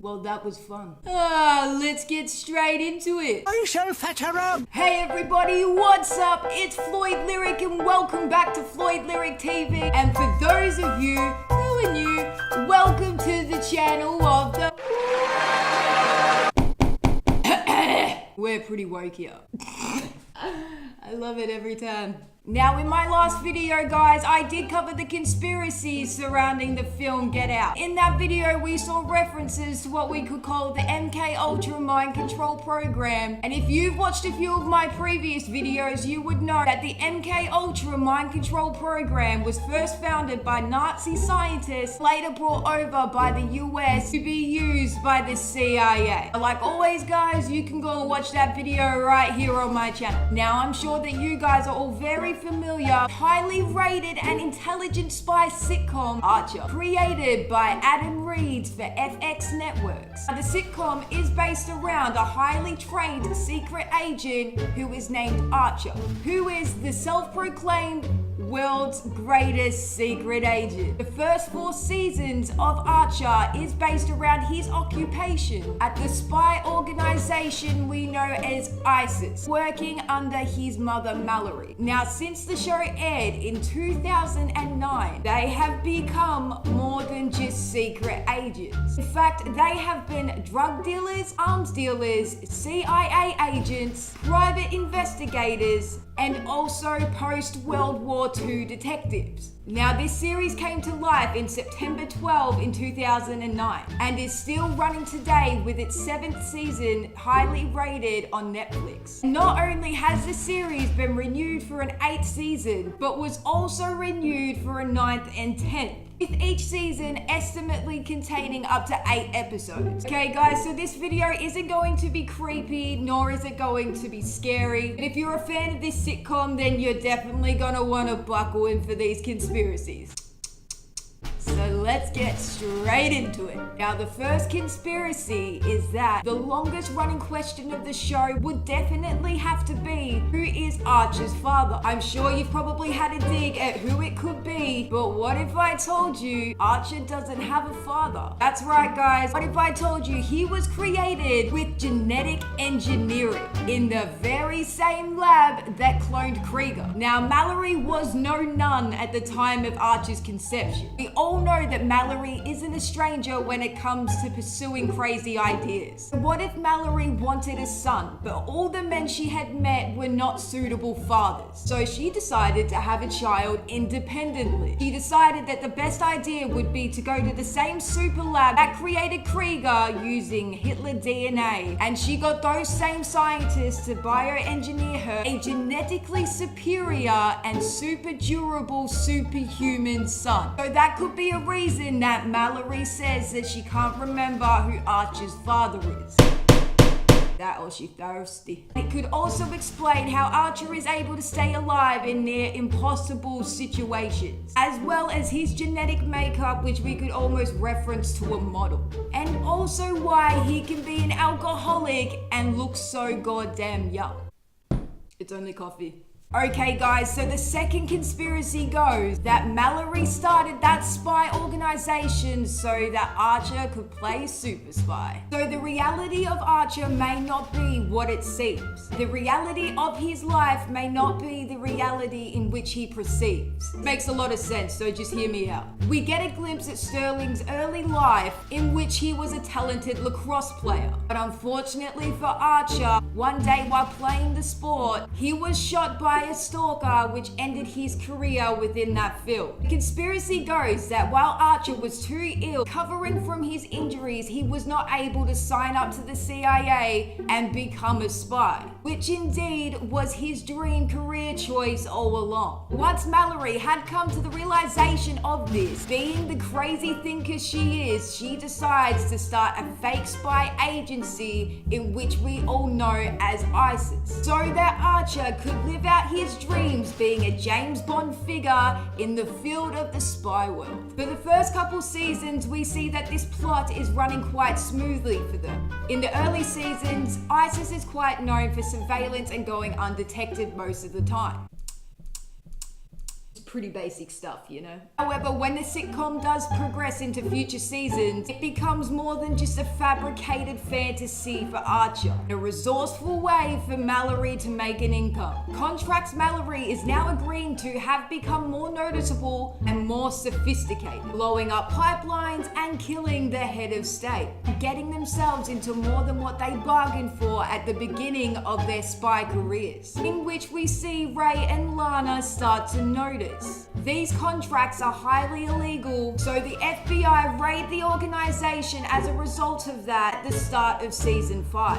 Well, that was fun. Let's get straight into it. Are you so fatter up? Hey everybody, what's up? It's Floydd Lyricc and welcome back to Floydd Lyricc TV. And for those of you who are new, welcome to the channel of the... We're pretty woke here. I love it every time. Now, in my last video, guys, I did cover the conspiracies surrounding the film Get Out. In that video, we saw references to what we could call the MK Ultra mind control program. And if you've watched a few of my previous videos, you would know that the MK Ultra mind control program was first founded by Nazi scientists, later brought over by the US to be used by the CIA. Like always, guys, you can go and watch that video right here on my channel. Now, I'm sure that you guys are all very familiar, highly rated and intelligent spy sitcom Archer, created by Adam Reeds for FX Networks. The sitcom is based around a highly trained secret agent who is named Archer, who is the self-proclaimed world's greatest secret agent. The first 4 seasons of Archer is based around his occupation at the spy organization we know as ISIS, working under his mother Mallory. Now, since the show aired in 2009, they have become more than just secret agents. In fact, they have been drug dealers, arms dealers, CIA agents, private investigators, and also post-World War II detectives. Now, this series came to life in September 12 in 2009 and is still running today with its 7th season highly rated on Netflix. Not only has the series been renewed for an 8th season, but was also renewed for a 9th and 10th, with each season estimately containing up to 8 episodes. Okay guys, so this video isn't going to be creepy, nor is it going to be scary. But if you're a fan of this sitcom, then you're definitely gonna wanna buckle in for these conspiracies. So let's get straight into it. Now, the first conspiracy is that the longest running question of the show would definitely have to be, who is Archer's father? I'm sure you've probably had a dig at who it could be, but what if I told you Archer doesn't have a father? That's right, guys. What if I told you he was created with genetic engineering in the very same lab that cloned Krieger? Now, Mallory was no nun at the time of Archer's conception. We all know that Mallory isn't a stranger when it comes to pursuing crazy ideas. What if Mallory wanted a son, but all the men she had met were not suitable fathers? So she decided to have a child independently. She decided that the best idea would be to go to the same super lab that created Krieger using Hitler DNA. And she got those same scientists to bioengineer her a genetically superior and super durable superhuman son. So that could be a reason that Mallory says that she can't remember who Archer's father is. That or she thirsty. It could also explain how Archer is able to stay alive in near impossible situations, as well as his genetic makeup, which we could almost reference to a model. And also why he can be an alcoholic and look so goddamn young. It's only coffee. Okay guys, so the second conspiracy goes that Mallory started that spy organization so that Archer could play super spy. So the reality of Archer may not be what it seems. The reality of his life may not be the reality in which he perceives. It makes a lot of sense, so just hear me out. We get a glimpse at Sterling's early life in which he was a talented lacrosse player. But unfortunately for Archer, one day while playing the sport, he was shot by a stalker, which ended his career within that field. The conspiracy goes that while Archer was too ill, recovering from his injuries, he was not able to sign up to the CIA and become a spy, which indeed was his dream career choice all along. Once Mallory had come to the realization of this, being the crazy thinker she is, she decides to start a fake spy agency in which we all know as ISIS, so that Archer could live out his dreams being a James Bond figure in the field of the spy world. For the first couple seasons, we see that this plot is running quite smoothly for them. In the early seasons, ISIS is quite known for surveillance and going undetected most of the time. pretty basic stuff, you know? However, when the sitcom does progress into future seasons, it becomes more than just a fabricated fantasy for Archer, a resourceful way for Mallory to make an income. Contracts Mallory is now agreeing to have become more noticeable and more sophisticated, blowing up pipelines and killing the head of state, getting themselves into more than what they bargained for at the beginning of their spy careers, in which we see Ray and Lana start to notice. These contracts are highly illegal, so the FBI raid the organization as a result of that at the start of season 5.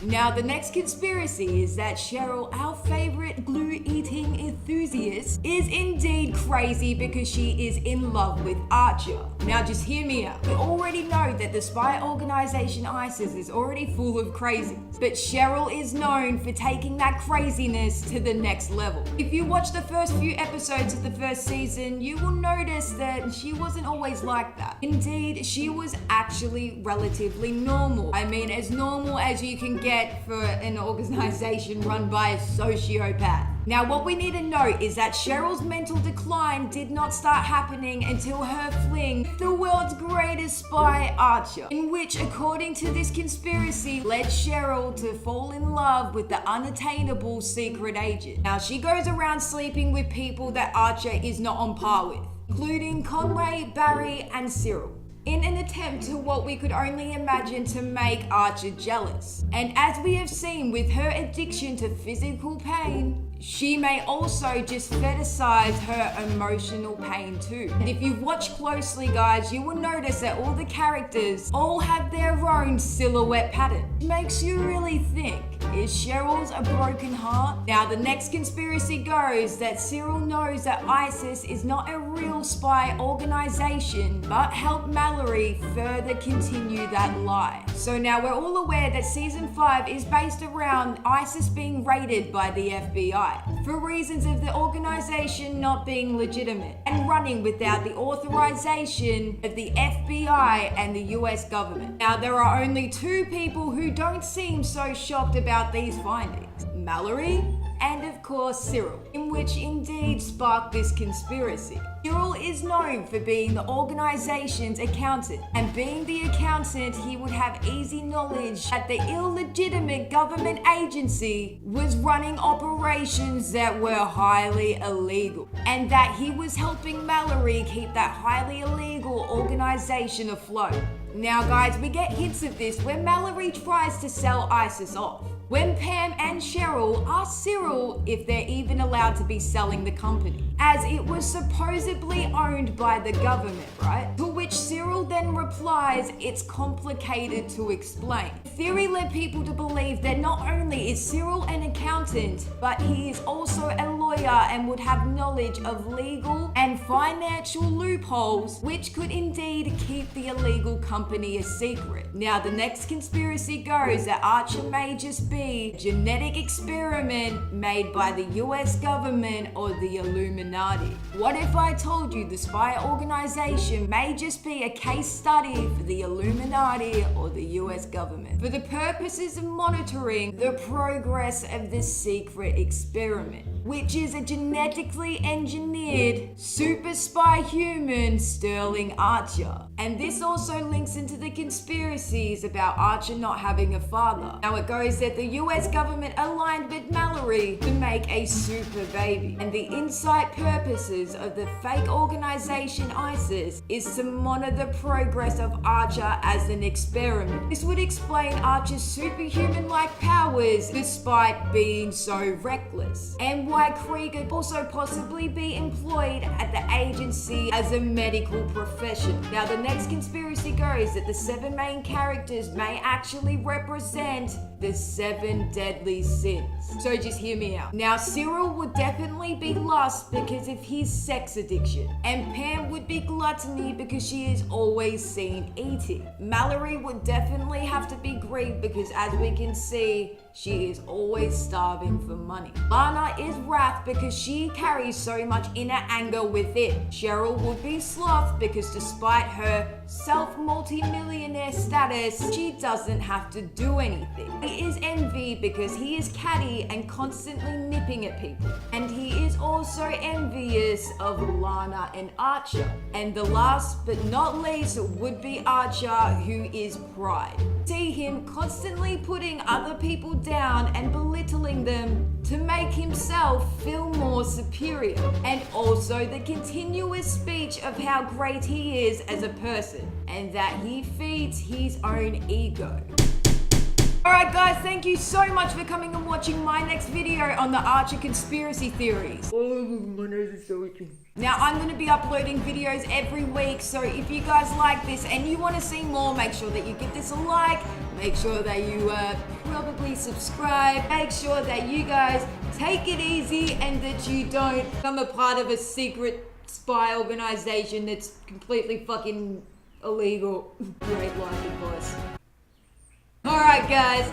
Now, the next conspiracy is that Cheryl, our favorite glue-eating enthusiast, is indeed crazy because she is in love with Archer. Now, just hear me out. We already know that the spy organization ISIS is already full of crazies, but Cheryl is known for taking that craziness to the next level. If you watch the first few episodes of the first season, you will notice that she wasn't always like that. Indeed, she was actually relatively normal. I mean, as normal as you can get for an organization run by a sociopath. Now, what we need to note is that Cheryl's mental decline did not start happening until her fling with the world's greatest spy, Archer, in which, according to this conspiracy, led Cheryl to fall in love with the unattainable secret agent. Now, she goes around sleeping with people that Archer is not on par with, including Conway, Barry, and Cyril, in an attempt to what we could only imagine to make Archer jealous. And as we have seen with her addiction to physical pain, she may also just fetishize her emotional pain too. And if you watch closely, guys, you will notice that all the characters all have their own silhouette pattern. It makes you really think, is Cheryl's a broken heart? Now, the next conspiracy goes that Cyril knows that ISIS is not a real spy organization, but helped Mallory further continue that lie. So now we're all aware that season 5 is based around ISIS being raided by the FBI for reasons of the organization not being legitimate and running without the authorization of the FBI and the US government. Now, there are only 2 people who don't seem so shocked about these findings: Mallory and, of course, Cyril, in which indeed sparked this conspiracy. Cyril is known for being the organization's accountant, and being the accountant, he would have easy knowledge that the illegitimate government agency was running operations that were highly illegal, and that he was helping Mallory keep that highly illegal organization afloat. Now, guys, we get hints of this when Mallory tries to sell ISIS off, when Pam and Cheryl ask Cyril if they're even allowed to be selling the company, as it was supposedly owned by the government, right? To which Cyril then replies, it's complicated to explain. The theory led people to believe that not only is Cyril an accountant, but he is also a lawyer and would have knowledge of legal and financial loopholes, which could indeed keep the illegal company a secret. Now, the next conspiracy goes that Archer may just be a genetic experiment made by the US government or the Illuminati. What if I told you the spy organization may just be a case study for the Illuminati or the US government, for the purposes of monitoring the progress of this secret experiment, which is a genetically engineered super spy human, Sterling Archer. And this also links into the conspiracies about Archer not having a father. Now, it goes that the US government aligned with Mallory to make a super baby, and the insight purposes of the fake organization ISIS is to monitor the progress of Archer as an experiment. This would explain Archer's superhuman-like powers despite being so reckless, and why Krieg could also possibly be employed at the agency as a medical professional. Now, the next conspiracy goes that the 7 main characters may actually represent the 7 deadly sins. So just hear me out. Now, Cyril would definitely be lust because of his sex addiction, and Pam would be gluttony because she is always seen eating. Mallory would definitely have to be greed because, as we can see, she is always starving for money. Lana is wrath because she carries so much inner anger within. Cheryl would be sloth because despite her self-multi-millionaire status, she doesn't have to do anything. He is envy because he is catty and constantly nipping at people. And he is also envious of Lana and Archer. And the last but not least would be Archer, who is pride. See him constantly putting other people down and belittling them to make himself feel more superior. And also the continuous speech of how great he is as a person and that he feeds his own ego. Alright guys, thank you so much for coming and watching my next video on the Archer conspiracy theories. Oh, my nose is so itchy. Now I'm going to be uploading videos every week, so if you guys like this and you want to see more, make sure that you give this a like, make sure that you probably subscribe, make sure that you guys take it easy and that you don't become a part of a secret spy organization that's completely fucking illegal. Great life advice. Alright guys.